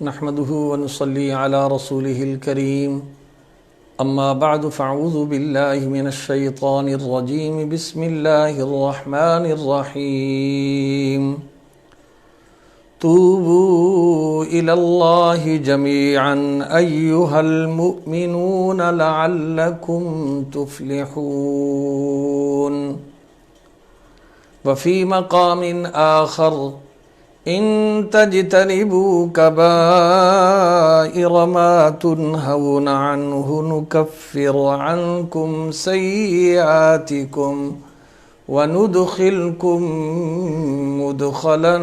نحمده ونصلي على رسوله الكريم اما بعد فاعوذ بالله من الشيطان الرجيم بسم الله الرحمن الرحيم توبوا إلى الله جميعا أيها المؤمنون لعلكم تفلحون. وفي مقام آخر إن تجتنبوا كبائر ما تنهون عنه نكفر عنكم سيئاتكم وندخلكم مدخلا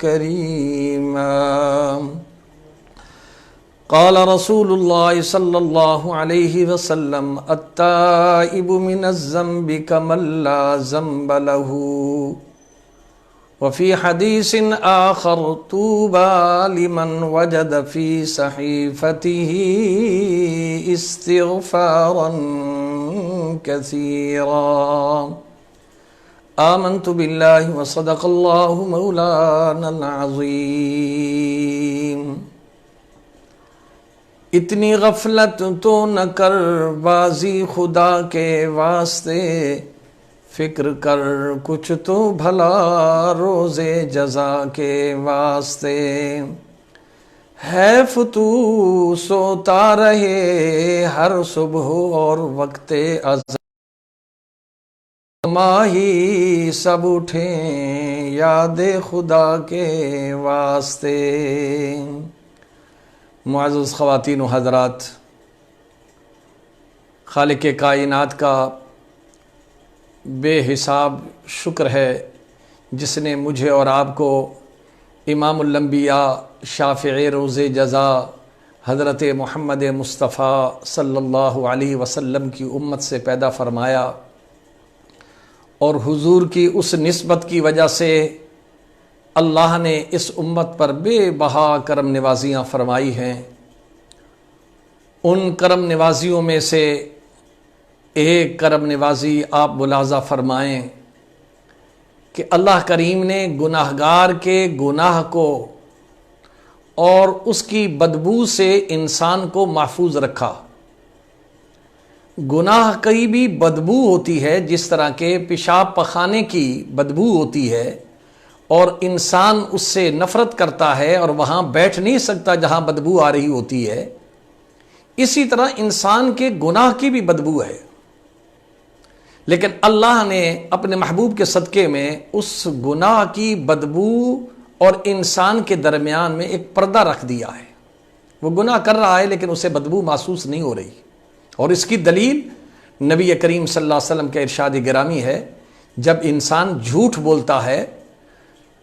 كريما. قال رسول الله صلى الله عليه وسلم التائب من الذنب كمن لا ذنب له. وفي حديث آخر طوبى لمن وجد في صحيفته استغفارا كثيرا. آمنت بالله وصدق الله مولانا العظيم. اتنی غفلت تو نہ کر بازی خدا کے واسطے، فکر کر کچھ تو بھلا روزے جزا کے واسطے. حیف تو سوتا رہے ہر صبح اور وقت ازاں، ماہی سب اٹھیں یاد خدا کے واسطے. معزز خواتین و حضرات، خالق کائنات کا بے حساب شکر ہے جس نے مجھے اور آپ کو امام الانبیاء شافع روز جزا حضرت محمد مصطفیٰ صلی اللہ علیہ وسلم کی امت سے پیدا فرمایا، اور حضور کی اس نسبت کی وجہ سے اللہ نے اس امت پر بے بہا کرم نوازیاں فرمائی ہیں. ان کرم نوازیوں میں سے ایک کرم نوازی آپ ملاحظہ فرمائیں کہ اللہ کریم نے گناہگار کے گناہ کو اور اس کی بدبو سے انسان کو محفوظ رکھا. گناہ کی بھی بدبو ہوتی ہے، جس طرح کے پیشاب پخانے کی بدبو ہوتی ہے اور انسان اس سے نفرت کرتا ہے اور وہاں بیٹھ نہیں سکتا جہاں بدبو آ رہی ہوتی ہے. اسی طرح انسان کے گناہ کی بھی بدبو ہے، لیکن اللہ نے اپنے محبوب کے صدقے میں اس گناہ کی بدبو اور انسان کے درمیان میں ایک پردہ رکھ دیا ہے. وہ گناہ کر رہا ہے لیکن اسے بدبو محسوس نہیں ہو رہی، اور اس کی دلیل نبی کریم صلی اللہ علیہ وسلم کا ارشاد گرامی ہے، جب انسان جھوٹ بولتا ہے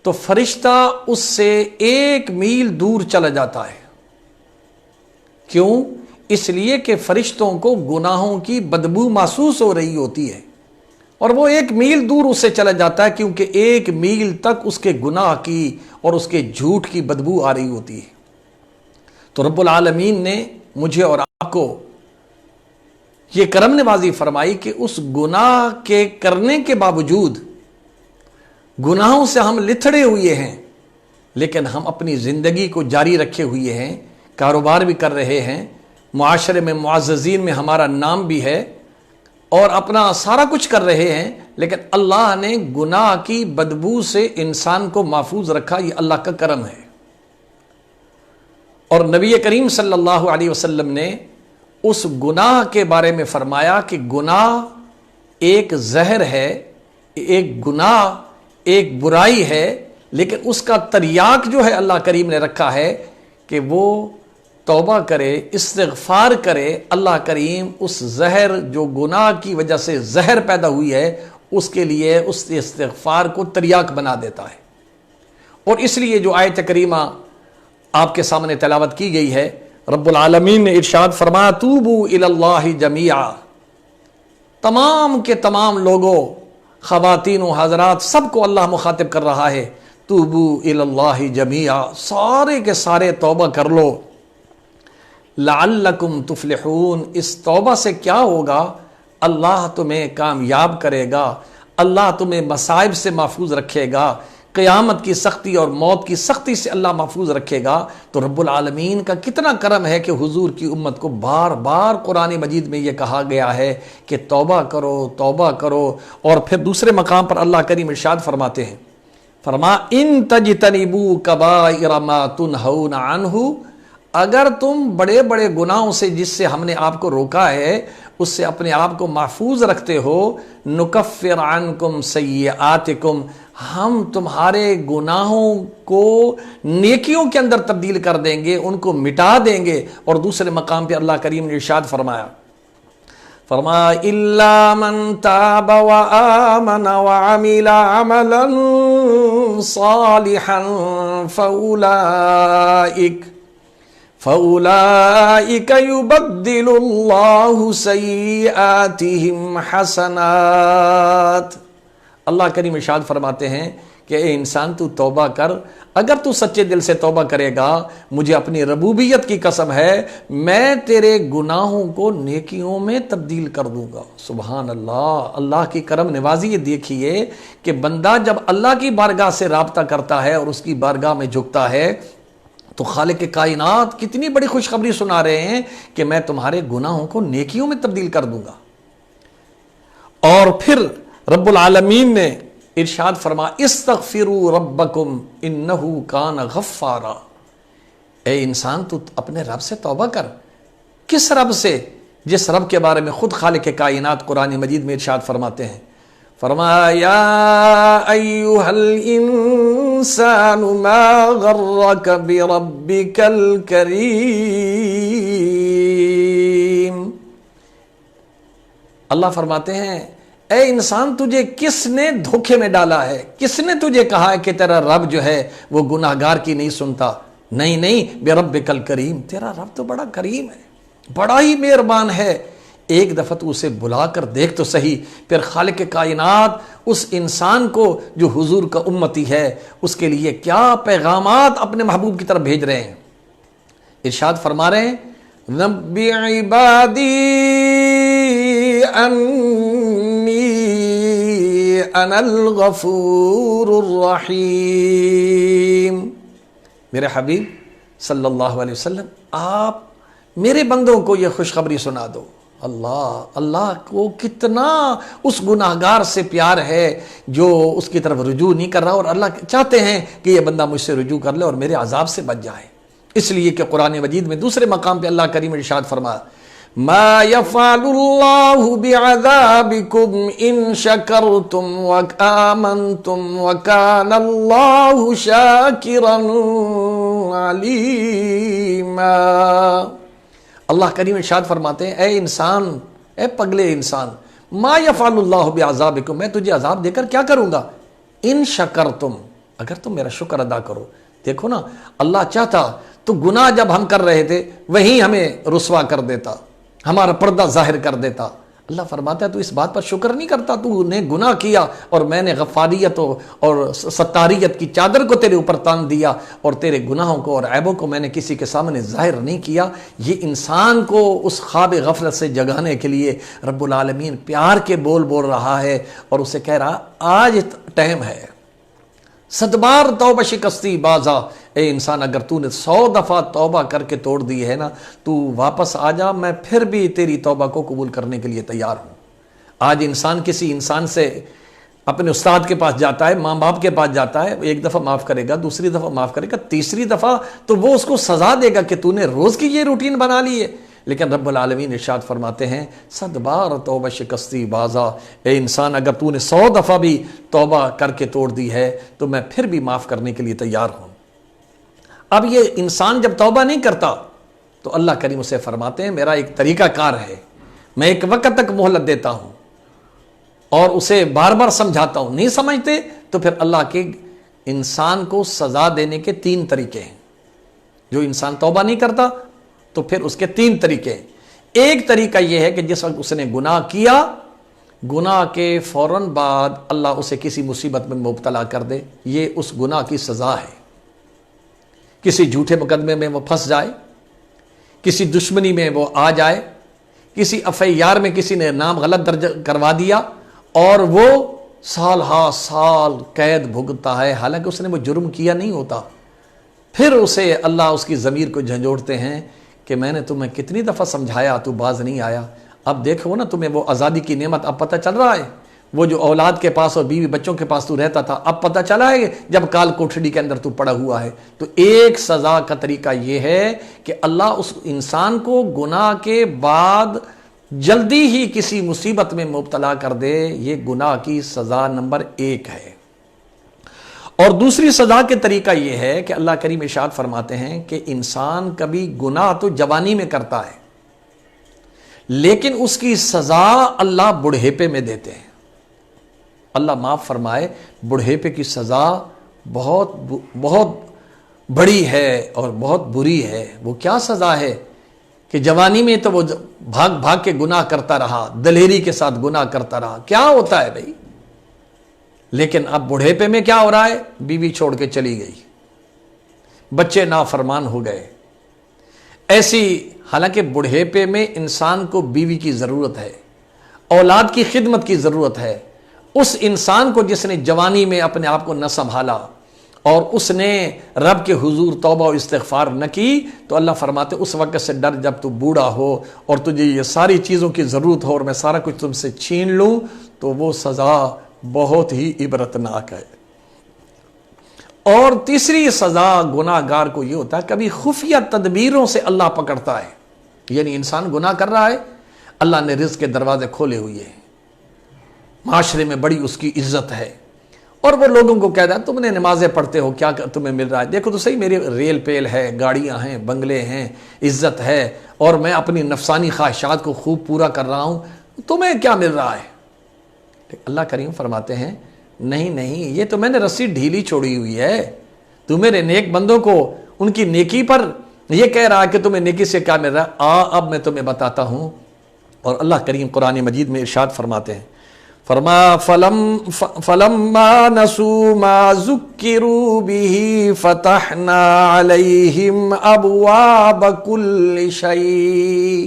تو فرشتہ اس سے 1 میل دور چلا جاتا ہے. کیوں؟ اس لیے کہ فرشتوں کو گناہوں کی بدبو محسوس ہو رہی ہوتی ہے، اور وہ 1 میل دور اس سے چلا جاتا ہے، کیونکہ 1 میل تک اس کے گناہ کی اور اس کے جھوٹ کی بدبو آ رہی ہوتی ہے. تو رب العالمین نے مجھے اور آپ کو یہ کرم نوازی فرمائی کہ اس گناہ کے کرنے کے باوجود گناہوں سے ہم لتھڑے ہوئے ہیں، لیکن ہم اپنی زندگی کو جاری رکھے ہوئے ہیں، کاروبار بھی کر رہے ہیں، معاشرے میں معززین میں ہمارا نام بھی ہے، اور اپنا سارا کچھ کر رہے ہیں، لیکن اللہ نے گناہ کی بدبو سے انسان کو محفوظ رکھا. یہ اللہ کا کرم ہے. اور نبی کریم صلی اللہ علیہ وسلم نے اس گناہ کے بارے میں فرمایا کہ گناہ ایک زہر ہے، ایک گناہ ایک برائی ہے، لیکن اس کا تریاق جو ہے اللہ کریم نے رکھا ہے کہ وہ توبہ کرے، استغفار کرے. اللہ کریم اس زہر جو گناہ کی وجہ سے زہر پیدا ہوئی ہے اس کے لیے اس استغفار کو تریاق بنا دیتا ہے. اور اس لیے جو آیت کریمہ آپ کے سامنے تلاوت کی گئی ہے، رب العالمین نے ارشاد فرمایا توبوا الی اللہ جمیعا. تمام کے تمام لوگوں، خواتین و حضرات، سب کو اللہ مخاطب کر رہا ہے، توبوا الی اللہ جمیعا، سارے کے سارے توبہ کر لو. لعلکم تفلحون، اس توبہ سے کیا ہوگا؟ اللہ تمہیں کامیاب کرے گا، اللہ تمہیں مصائب سے محفوظ رکھے گا. قیامت کی سختی اور موت کی سختی سے اللہ محفوظ رکھے گا، تو رب العالمین کا کتنا کرم ہے کہ حضور کی امت کو بار بار قرآن مجید میں یہ کہا گیا ہے کہ توبہ کرو توبہ کرو۔ اور پھر دوسرے مقام پر اللہ کریم ارشاد فرماتے ہیں، ان تجتنبوا کبائر ما تنہون عنہ، اگر تم بڑے بڑے گناہوں سے جس سے ہم نے آپ کو روکا ہے اس سے اپنے آپ کو محفوظ رکھتے ہو، نکفر عنکم سیئاتکم، ہم تمہارے گناہوں کو نیکیوں کے اندر تبدیل کر دیں گے، ان کو مٹا دیں گے۔ اور دوسرے مقام پہ اللہ کریم نے ارشاد فرمایا الا من تاب وآمن وعمل عملا صالحا فأولئك يبدل الله سيئاتهم حسنات۔ اللہ کریم ارشاد فرماتے ہیں کہ اے انسان تو توبہ کر، اگر تو سچے دل سے توبہ کرے گا، مجھے اپنی ربوبیت کی قسم ہے میں تیرے گناہوں کو نیکیوں میں تبدیل کر دوں گا۔ سبحان اللہ، اللہ کی کرم نوازی یہ دیکھیے کہ بندہ جب اللہ کی بارگاہ سے رابطہ کرتا ہے اور اس کی بارگاہ میں جھکتا ہے تو خالق کائنات کتنی بڑی خوشخبری سنا رہے ہیں کہ میں تمہارے گناہوں کو نیکیوں میں تبدیل کر دوں گا۔ اور پھر رب العالمین نے ارشاد فرما استغفروا ربکم انہ کان غفارا، اے انسان تو اپنے رب سے توبہ کر۔ کس رب سے؟ جس رب کے بارے میں خود خالق کائنات قرآن مجید میں ارشاد فرماتے ہیں، فرمایا یا ایھا الانسان ما غرک بربک الکریم، اللہ فرماتے ہیں اے انسان تجھے کس نے دھوکے میں ڈالا ہے، کس نے تجھے کہا ہے کہ تیرا رب جو ہے وہ گناہگار کی نہیں سنتا؟ نہیں، بربک الکریم، تیرا رب تو بڑا کریم ہے، بڑا ہی مہربان ہے۔ ایک دفعہ تو اسے بلا کر دیکھ تو صحیح۔ پھر خالق کائنات اس انسان کو جو حضور کا امتی ہے اس کے لیے کیا پیغامات اپنے محبوب کی طرف بھیج رہے ہیں۔ ارشاد فرما رہے ہیں نبی عبادی انی انا الغفور الرحیم، میرے حبیب صلی اللہ علیہ وسلم آپ میرے بندوں کو یہ خوشخبری سنا دو۔ اللہ کو کتنا اس گناہگار سے پیار ہے جو اس کی طرف رجوع نہیں کر رہا، اور اللہ چاہتے ہیں کہ یہ بندہ مجھ سے رجوع کر لے اور میرے عذاب سے بچ جائے۔ اس لیے کہ قرآن مجید میں دوسرے مقام پہ اللہ کریم ارشاد فرمایا ما يفعل الله بعذابكم ان شكرتم وآمنتم وكان الله شاكرا عليما۔ اللہ کریم ارشاد فرماتے ہیں اے انسان، اے پگلے انسان، ما یفعل اللہ بعذابکم، میں تجھے عذاب دے کر کیا کروں گا؟ ان شکرتم، اگر تم میرا شکر ادا کرو۔ دیکھو نا، اللہ چاہتا تو گناہ جب ہم کر رہے تھے وہیں ہمیں رسوا کر دیتا، ہمارا پردہ ظاہر کر دیتا۔ اللہ فرماتا ہے تو اس بات پر شکر نہیں کرتا، تو نے گناہ کیا اور میں نے غفاریت اور ستاریت کی چادر کو تیرے اوپر تان دیا اور تیرے گناہوں کو اور عیبوں کو میں نے کسی کے سامنے ظاہر نہیں کیا۔ یہ انسان کو اس خواب غفلت سے جگانے کے لیے رب العالمین پیار کے بول رہا ہے اور اسے کہہ رہا آج ٹائم ہے، 100 بار توبہ شکستی بازا، اے انسان اگر تو نے 100 دفعہ توبہ کر کے توڑ دی ہے نا، تو واپس آ جا، میں پھر بھی تیری توبہ کو قبول کرنے کے لیے تیار ہوں۔ آج انسان کسی انسان سے اپنے استاد کے پاس جاتا ہے، ماں باپ کے پاس جاتا ہے، ایک دفعہ معاف کرے گا، دوسری دفعہ معاف کرے گا، تیسری دفعہ تو وہ اس کو سزا دے گا کہ تو نے روز کی یہ روٹین بنا لی ہے۔ لیکن رب العالمین ارشاد فرماتے ہیں 100 بار توبہ شکستی بازا، اے انسان اگر تو نے 100 دفعہ بھی توبہ کر کے توڑ دی ہے تو میں پھر بھی معاف کرنے کے لیے تیار ہوں۔ اب یہ انسان جب توبہ نہیں کرتا تو اللہ کریم اسے فرماتے ہیں میرا ایک طریقہ کار ہے، میں ایک وقت تک مہلت دیتا ہوں اور اسے بار بار سمجھاتا ہوں، نہیں سمجھتے تو پھر اللہ کے انسان کو سزا دینے کے 3 طریقے ہیں۔ جو انسان توبہ نہیں کرتا تو پھر اس کے 3 طریقے ہیں۔ ایک طریقہ یہ ہے کہ جس وقت اس نے گناہ کیا، گناہ کے فوراً بعد اللہ اسے کسی مصیبت میں مبتلا کر دے، یہ اس گناہ کی سزا ہے۔ کسی جھوٹے مقدمے میں وہ پھنس جائے، کسی دشمنی میں وہ آ جائے، کسی FIR میں کسی نے نام غلط درج کروا دیا اور وہ سال ہا سال قید بھگتتا ہے، حالانکہ اس نے وہ جرم کیا نہیں ہوتا. پھر اسے اللہ اس کی ضمیر کو جھنجھوڑتے ہیں کہ میں نے تمہیں کتنی دفعہ سمجھایا، تو باز نہیں آیا. اب دیکھو نا تمہیں وہ آزادی کی نعمت اب پتہ چل رہا ہے. وہ جو اولاد کے پاس اور بیوی بچوں کے پاس تو رہتا تھا، اب پتہ چلا ہے جب کال کوٹھڑی کے اندر تو پڑا ہوا ہے. تو ایک سزا کا طریقہ یہ ہے کہ اللہ اس انسان کو گناہ کے بعد جلدی ہی کسی مصیبت میں مبتلا کر دے. یہ گناہ کی سزا نمبر 1 ہے. اور دوسری سزا کے طریقہ یہ ہے کہ اللہ کریم ارشاد فرماتے ہیں کہ انسان کبھی گناہ تو جوانی میں کرتا ہے، لیکن اس کی سزا اللہ بڑھیپے میں دیتے ہیں. اللہ معاف فرمائے، بڑھیپے کی سزا بہت بہت بڑی ہے اور بہت بری ہے. وہ کیا سزا ہے کہ جوانی میں تو وہ بھاگ بھاگ کے گناہ کرتا رہا، دلیری کے ساتھ گناہ کرتا رہا. کیا ہوتا ہے بھائی؟ لیکن اب بڑھیپے میں کیا ہو رہا ہے؟ بیوی چھوڑ کے چلی گئی، بچے نافرمان ہو گئے. ایسی حالانکہ بڑھیپے میں انسان کو بیوی کی ضرورت ہے، اولاد کی خدمت کی ضرورت ہے. اس انسان کو جس نے جوانی میں اپنے آپ کو نہ سنبھالا اور اس نے رب کے حضور توبہ و استغفار نہ کی، تو اللہ فرماتے اس وقت سے ڈر جب تو بوڑھا ہو اور تجھے یہ ساری چیزوں کی ضرورت ہو اور میں سارا کچھ تم سے چھین لوں، تو وہ سزا بہت ہی عبرتناک ہے. اور تیسری سزا گناہ گار کو یہ ہوتا ہے کبھی خفیہ تدبیروں سے اللہ پکڑتا ہے. یعنی انسان گناہ کر رہا ہے، اللہ نے رزق کے دروازے کھولے ہوئے ہیں، معاشرے میں بڑی اس کی عزت ہے، اور وہ لوگوں کو کہتا ہے تم نے نمازیں پڑھتے ہو، کیا تمہیں مل رہا ہے؟ دیکھو تو صحیح، میری ریل پیل ہے، گاڑیاں ہیں، بنگلے ہیں، عزت ہے، اور میں اپنی نفسانی خواہشات کو خوب پورا کر رہا ہوں، تمہیں کیا مل رہا ہے؟ اللہ کریم فرماتے ہیں نہیں نہیں، یہ تو میں نے رسی ڈھیلی چھوڑی ہوئی ہے. تو میرے نیک بندوں کو ان کی نیکی پر یہ کہہ رہا ہے کہ تمہیں نیکی سے کیا مل رہا ہے. اب میں تمہیں بتاتا ہوں. اور اللہ کریم قرآن مجید میں ارشاد فرماتے ہیں، فَلَمَّا نَسُوا مَا ذُكِّرُوا بِهِ فَتَحْنَا عَلَيْهِمْ أَبْوَابَ كُلِّ شَيْءٍ.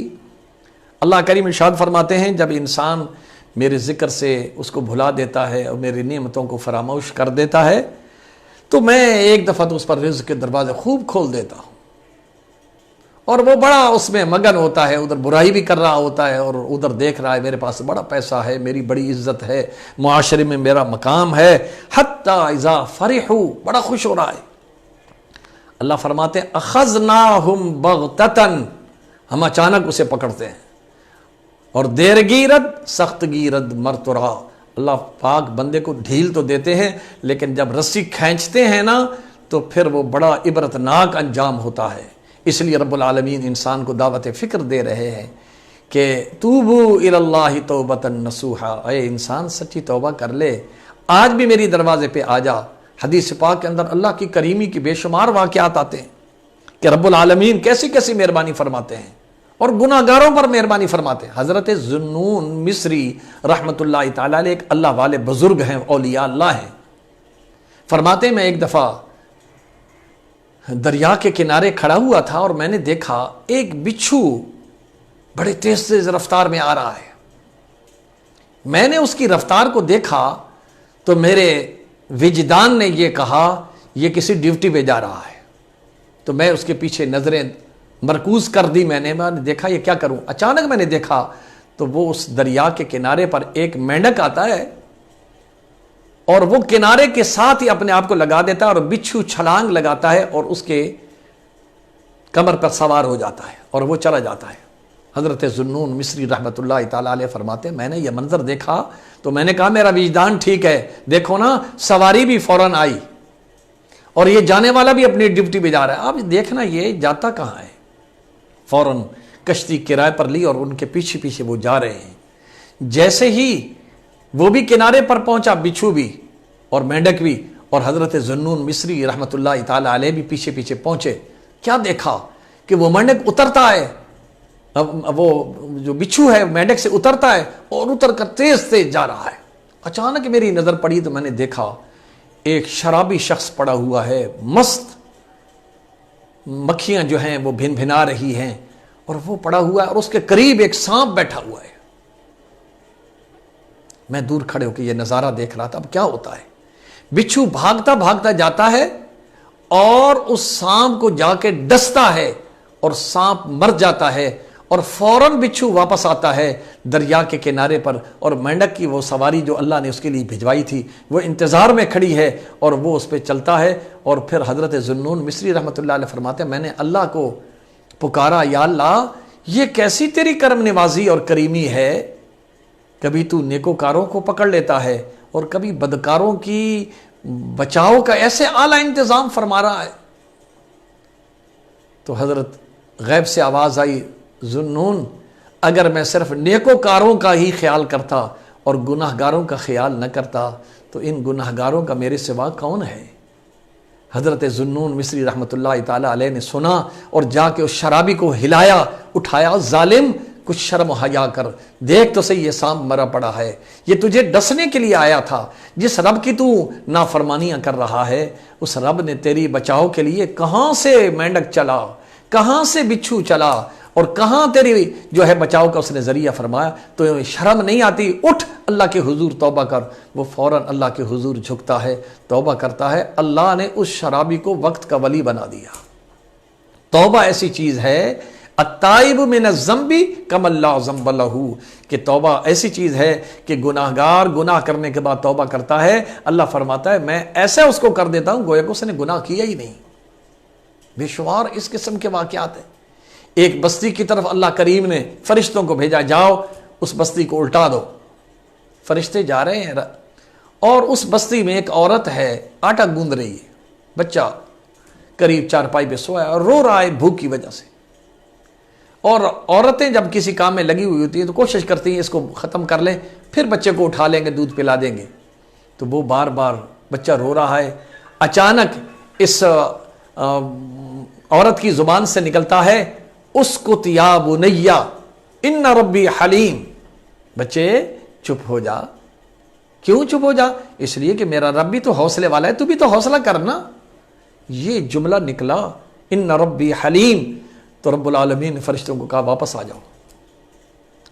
اللہ کریم ارشاد فرماتے ہیں جب انسان میرے ذکر سے اس کو بھلا دیتا ہے اور میری نعمتوں کو فراموش کر دیتا ہے، تو میں ایک دفعہ تو اس پر رزق کے دروازے خوب کھول دیتا ہوں، اور وہ بڑا اس میں مگن ہوتا ہے، ادھر برائی بھی کر رہا ہوتا ہے اور ادھر دیکھ رہا ہے میرے پاس بڑا پیسہ ہے، میری بڑی عزت ہے، معاشرے میں میرا مقام ہے. حتی اذا فرحوا، بڑا خوش ہو رہا ہے. اللہ فرماتے ہیں اخذناہم بغتتن، ہم اچانک اسے پکڑتے ہیں. اور دیر گیرد سخت گیرد مرترا، اللہ پاک بندے کو ڈھیل تو دیتے ہیں لیکن جب رسی کھینچتے ہیں نا تو پھر وہ بڑا عبرتناک انجام ہوتا ہے. اس لیے رب العالمین انسان کو دعوت فکر دے رہے ہیں کہ توبو الی اللہ توبۃ نصوحا، اے انسان سچی توبہ کر لے، آج بھی میری دروازے پہ آ جا. حدیث پاک کے اندر اللہ کی کریمی کی بے شمار واقعات آتے ہیں کہ رب العالمین کیسی کیسی مہربانی فرماتے ہیں اور گناہ گاروں پر مہربانی فرماتے ہیں. حضرت ذنون مصری رحمت اللہ تعالی علیہ ایک اللہ والے بزرگ ہیں، اولیاء اللہ ہیں. فرماتے ہیں میں ایک دفعہ دریا کے کنارے کھڑا ہوا تھا اور میں نے دیکھا ایک بچھو بڑے تیز تیز رفتار میں آ رہا ہے. میں نے اس کی رفتار کو دیکھا تو میرے وجدان نے یہ کہا یہ کسی ڈیوٹی پہ جا رہا ہے. تو میں اس کے پیچھے نظریں مرکوز کر دی. میں نے دیکھا یہ کیا کروں. اچانک میں نے دیکھا تو وہ اس دریا کے کنارے پر ایک مینڈک آتا ہے اور وہ کنارے کے ساتھ ہی اپنے آپ کو لگا دیتا ہے اور بچھو چھلانگ لگاتا ہے اور اس کے کمر پر سوار ہو جاتا ہے اور وہ چلا جاتا ہے. حضرت ذنون مصری رحمت اللہ تعالی علیہ فرماتے ہیں میں نے یہ منظر دیکھا تو میں نے کہا میرا وجدان ٹھیک ہے، دیکھو نا سواری بھی فوراً آئی اور یہ جانے والا بھی اپنی ڈیوٹی پہ جا رہا ہے. اب دیکھنا یہ جاتا کہاں ہے. فوراً کشتی کرائے پر لی اور ان کے پیچھے پیچھے وہ جا رہے ہیں. جیسے ہی وہ بھی کنارے پر پہنچا، بچھو بھی اور مینڈک بھی، اور حضرت ذنون مصری رحمت اللہ تعالی علیہ بھی پیچھے پیچھے پہنچے. کیا دیکھا کہ وہ مینڈک اترتا ہے، وہ جو بچھو ہے مینڈک سے اترتا ہے اور اتر کر تیز تیز جا رہا ہے. اچانک میری نظر پڑی تو میں نے دیکھا ایک شرابی شخص پڑا ہوا ہے، مست، مکھیاں جو ہیں وہ بھن بھنا رہی ہیں اور وہ پڑا ہوا ہے اور اس کے قریب ایک سانپ بیٹھا ہوا ہے. میں دور کھڑے ہو کے یہ نظارہ دیکھ رہا تھا، اب کیا ہوتا ہے؟ بچھو بھاگتا بھاگتا جاتا ہے اور اس سانپ کو جا کے ڈستا ہے اور سانپ مر جاتا ہے، اور فوراً بچھو واپس آتا ہے دریا کے کنارے پر، اور مینڈک کی وہ سواری جو اللہ نے اس کے لیے بھجوائی تھی وہ انتظار میں کھڑی ہے اور وہ اس پہ چلتا ہے۔ اور پھر حضرت ذوالنون مصری رحمۃ اللہ علیہ فرماتے ہیں میں نے اللہ کو پکارا، یا اللہ یہ کیسی تیری کرم نوازی اور کریمی ہے، کبھی تو نیکوکاروں کو پکڑ لیتا ہے اور کبھی بدکاروں کی بچاؤ کا ایسے اعلیٰ انتظام فرما رہا ہے۔ تو حضرت غیب سے آواز آئی، ذوالنون اگر میں صرف نیکوکاروں کا ہی خیال کرتا اور گناہ گاروں کا خیال نہ کرتا تو ان گناہ گاروں کا میرے سوا کون ہے؟ حضرت ذوالنون مصری رحمۃ اللہ تعالی علیہ نے سنا اور جا کے اس شرابی کو ہلایا، اٹھایا، ظالم کچھ شرم و حیا کر، دیکھ تو صحیح یہ سانپ مرا پڑا ہے، یہ تجھے ڈسنے کے لیے آیا تھا، جس رب کی تو نافرمانیاں کر رہا ہے اس رب نے تیری بچاؤ کے لیے کہاں سے مینڈک چلا، کہاں سے بچھو چلا، اور کہاں تیری جو ہے بچاؤ کا اس نے ذریعہ فرمایا، تو شرم نہیں آتی؟ اٹھ اللہ کے حضور توبہ کر۔ وہ فوراً اللہ کے حضور جھکتا ہے، توبہ کرتا ہے، اللہ نے اس شرابی کو وقت کا ولی بنا دیا۔ توبہ ایسی چیز ہے، التائب من الذنب کمن لا ذنب لہ، کہ توبہ ایسی چیز ہے کہ گناہگار گناہ کرنے کے بعد توبہ کرتا ہے، اللہ فرماتا ہے میں ایسا اس کو کر دیتا ہوں گویا کہ اس نے گناہ کیا ہی نہیں۔ بے شمار اس قسم کے واقعات ہیں۔ ایک بستی کی طرف اللہ کریم نے فرشتوں کو بھیجا، جاؤ اس بستی کو الٹا دو۔ فرشتے جا رہے ہیں اور اس بستی میں ایک عورت ہے، آٹا گوندھ رہی ہے، بچہ قریب چارپائی پہ سویا اور رو رہا ہے بھوک کی وجہ سے۔ اور عورتیں جب کسی کام میں لگی ہوئی ہوتی ہیں تو کوشش کرتی ہیں اس کو ختم کر لیں، پھر بچے کو اٹھا لیں گے، دودھ پلا دیں گے۔ تو وہ بار بار بچہ رو رہا ہے، اچانک اس عورت کی زبان سے نکلتا ہے اسکت یا بنیا ان ربی حلیم، بچے چپ ہو جا۔ کیوں چپ ہو جا؟ اس لیے کہ میرا رب بھی تو حوصلے والا ہے، تو بھی تو حوصلہ کرنا۔ یہ جملہ نکلا ان ربی حلیم، تو رب العالمین نے فرشتوں کو کہا واپس آ جاؤ۔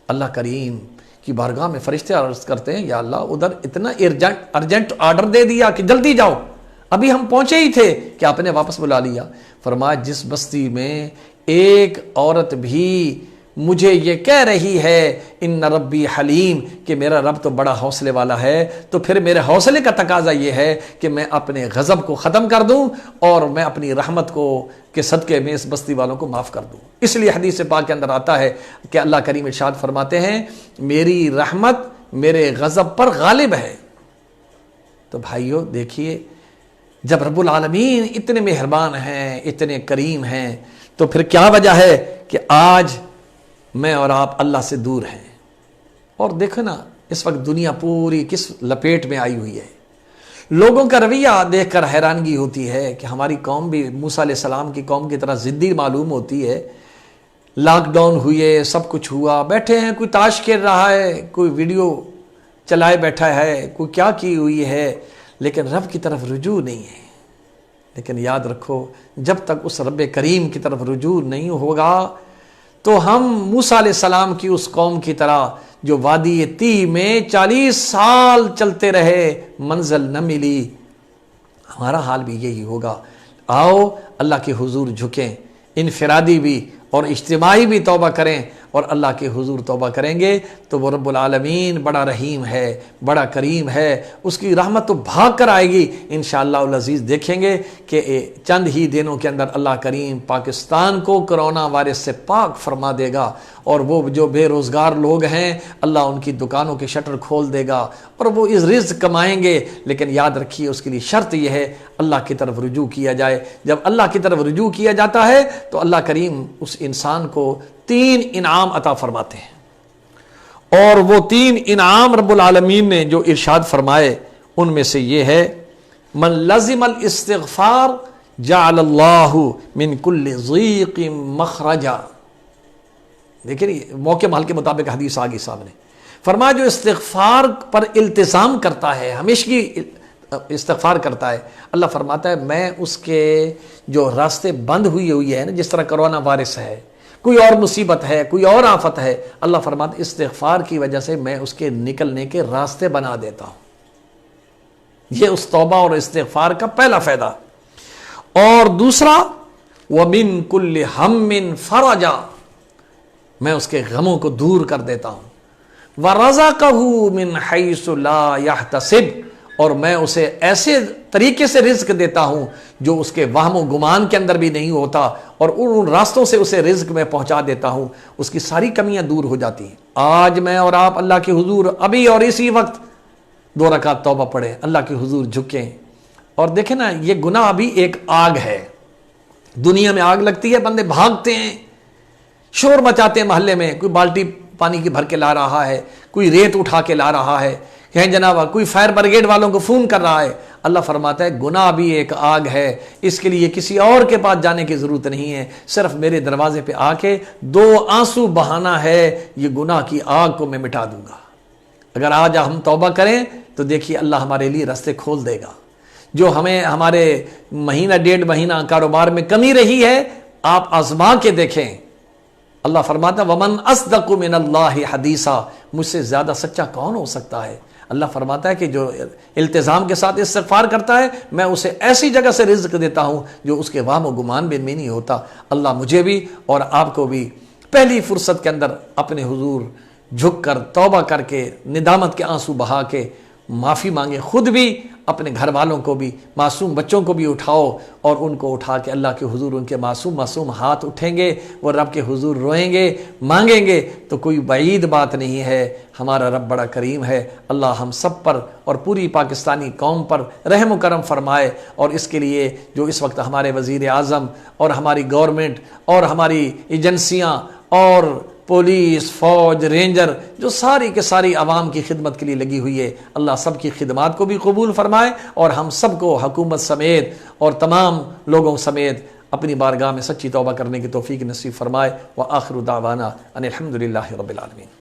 اللہ کریم کی بارگاہ میں فرشتے عرض کرتے ہیں یا اللہ ادھر اتنا ارجنٹ آرڈر دے دیا کہ جلدی جاؤ، ابھی ہم پہنچے ہی تھے کہ آپ نے واپس بلا لیا۔ فرمایا جس بستی میں ایک عورت بھی مجھے یہ کہہ رہی ہے ان ربی حلیم کہ میرا رب تو بڑا حوصلے والا ہے، تو پھر میرے حوصلے کا تقاضا یہ ہے کہ میں اپنے غضب کو ختم کر دوں اور میں اپنی رحمت کو کے صدقے میں اس بستی والوں کو معاف کر دوں۔ اس لیے حدیث پاک کے اندر آتا ہے کہ اللہ کریم ارشاد فرماتے ہیں میری رحمت میرے غضب پر غالب ہے۔ تو بھائیو دیکھیے جب رب العالمین اتنے مہربان ہیں، اتنے کریم ہیں، تو پھر کیا وجہ ہے کہ آج میں اور آپ اللہ سے دور ہیں۔ اور دیکھو نا اس وقت دنیا پوری کس لپیٹ میں آئی ہوئی ہے۔ لوگوں کا رویہ دیکھ کر حیرانگی ہوتی ہے کہ ہماری قوم بھی موسیٰ علیہ السلام کی قوم کی طرح ضدی معلوم ہوتی ہے۔ لاک ڈاؤن ہوئے، سب کچھ ہوا، بیٹھے ہیں، کوئی تاش کھیل رہا ہے، کوئی ویڈیو چلائے بیٹھا ہے، کوئی کیا کی ہوئی ہے، لیکن رب کی طرف رجوع نہیں ہے۔ لیکن یاد رکھو جب تک اس رب کریم کی طرف رجوع نہیں ہوگا تو ہم موسیٰ علیہ السلام کی اس قوم کی طرح جو وادی تی میں 40 سال چلتے رہے منزل نہ ملی، ہمارا حال بھی یہی ہوگا۔ آؤ اللہ کے حضور جھکیں، انفرادی بھی اور اجتماعی بھی توبہ کریں، اور اللہ کے حضور توبہ کریں گے تو وہ رب العالمین بڑا رحیم ہے، بڑا کریم ہے، اس کی رحمت تو بھاگ کر آئے گی انشاءاللہ العزیز۔ دیکھیں گے کہ چند ہی دنوں کے اندر اللہ کریم پاکستان کو کرونا وائرس سے پاک فرما دے گا، اور وہ جو بے روزگار لوگ ہیں اللہ ان کی دکانوں کے شٹر کھول دے گا اور وہ اس رزق کمائیں گے۔ لیکن یاد رکھیے اس کے لیے شرط یہ ہے اللہ کی طرف رجوع کیا جائے۔ جب اللہ کی طرف رجوع کیا جاتا ہے تو اللہ کریم اس انسان کو 3 انعام عطا فرماتے ہیں، اور وہ 3 انعام رب العالمین نے جو ارشاد فرمائے ان میں سے یہ ہے من لزم الاستغفار جعل اللہ من کل ضیق مخرجا۔ دیکھیں موقع محل کے مطابق حدیث آگی سامنے فرمایا جو استغفار پر التزام کرتا ہے، ہمیشہ استغفار کرتا ہے، اللہ فرماتا ہے میں اس کے جو راستے بند ہوئی ہے نا، جس طرح کرونا وائرس ہے، کوئی اور مصیبت ہے، کوئی اور آفت ہے، اللہ فرماتا استغفار کی وجہ سے میں اس کے نکلنے کے راستے بنا دیتا ہوں۔ یہ اس توبہ اور استغفار کا پہلا فائدہ۔ اور دوسرا وَمِن كُلِّ هَمٍّ فَرَجًا، میں اس کے غموں کو دور کر دیتا ہوں۔ وَرَزَقَهُ مِنْ حَيْثُ لَا يَحْتَسِبُ، اور میں اسے ایسے طریقے سے رزق دیتا ہوں جو اس کے وہم و گمان کے اندر بھی نہیں ہوتا، اور ان راستوں سے اسے رزق میں پہنچا دیتا ہوں، اس کی ساری کمیاں دور ہو جاتی ہیں۔ آج میں اور آپ اللہ کے حضور ابھی اور اسی وقت 2 رکعت توبہ پڑھیں، اللہ کے حضور جھکیں اور دیکھیں نا، یہ گناہ بھی ایک آگ ہے۔ دنیا میں آگ لگتی ہے، بندے بھاگتے ہیں، شور مچاتے ہیں محلے میں، کوئی بالٹی پانی کی بھر کے لا رہا ہے، کوئی ریت اٹھا کے لا رہا ہے، کہیں جناب کوئی فائر بریگیڈ والوں کو فون کر رہا ہے۔ اللہ فرماتا ہے گناہ بھی ایک آگ ہے، اس کے لیے کسی اور کے پاس جانے کی ضرورت نہیں ہے، صرف میرے دروازے پہ آ کے 2 آنسو بہانا ہے، یہ گناہ کی آگ کو میں مٹا دوں گا۔ اگر آج ہم توبہ کریں تو دیکھیے اللہ ہمارے لیے راستے کھول دے گا۔ جو ہمیں ہمارے مہینہ 1.5 مہینہ کاروبار میں کمی رہی ہے، آپ آزما کے دیکھیں۔ اللہ فرماتا وَمَنْ أَصْدَقُ مِنَ اللَّهِ حَدِيثًا، مجھ سے زیادہ سچا کون ہو سکتا ہے؟ اللہ فرماتا ہے کہ جو التزام کے ساتھ استغفار کرتا ہے میں اسے ایسی جگہ سے رزق دیتا ہوں جو اس کے وہم و گمان بھی نہیں ہوتا۔ اللہ مجھے بھی اور آپ کو بھی پہلی فرصت کے اندر اپنے حضور جھک کر توبہ کر کے ندامت کے آنسو بہا کے معافی مانگے، خود بھی اپنے گھر والوں کو بھی، معصوم بچوں کو بھی اٹھاؤ اور ان کو اٹھا کے اللہ کے حضور ان کے معصوم ہاتھ اٹھیں گے، وہ رب کے حضور روئیں گے، مانگیں گے تو کوئی بعید بات نہیں ہے، ہمارا رب بڑا کریم ہے۔ اللہ ہم سب پر اور پوری پاکستانی قوم پر رحم و کرم فرمائے، اور اس کے لیے جو اس وقت ہمارے وزیر اعظم اور ہماری گورنمنٹ اور ہماری ایجنسیاں اور پولیس، فوج، رینجر جو ساری کے ساری عوام کی خدمت کے لیے لگی ہوئی ہے، اللہ سب کی خدمات کو بھی قبول فرمائے اور ہم سب کو حکومت سمیت اور تمام لوگوں سمیت اپنی بارگاہ میں سچی توبہ کرنے کی توفیق نصیب فرمائے۔ وآخر دعوانا ان الحمد للہ رب العالمین۔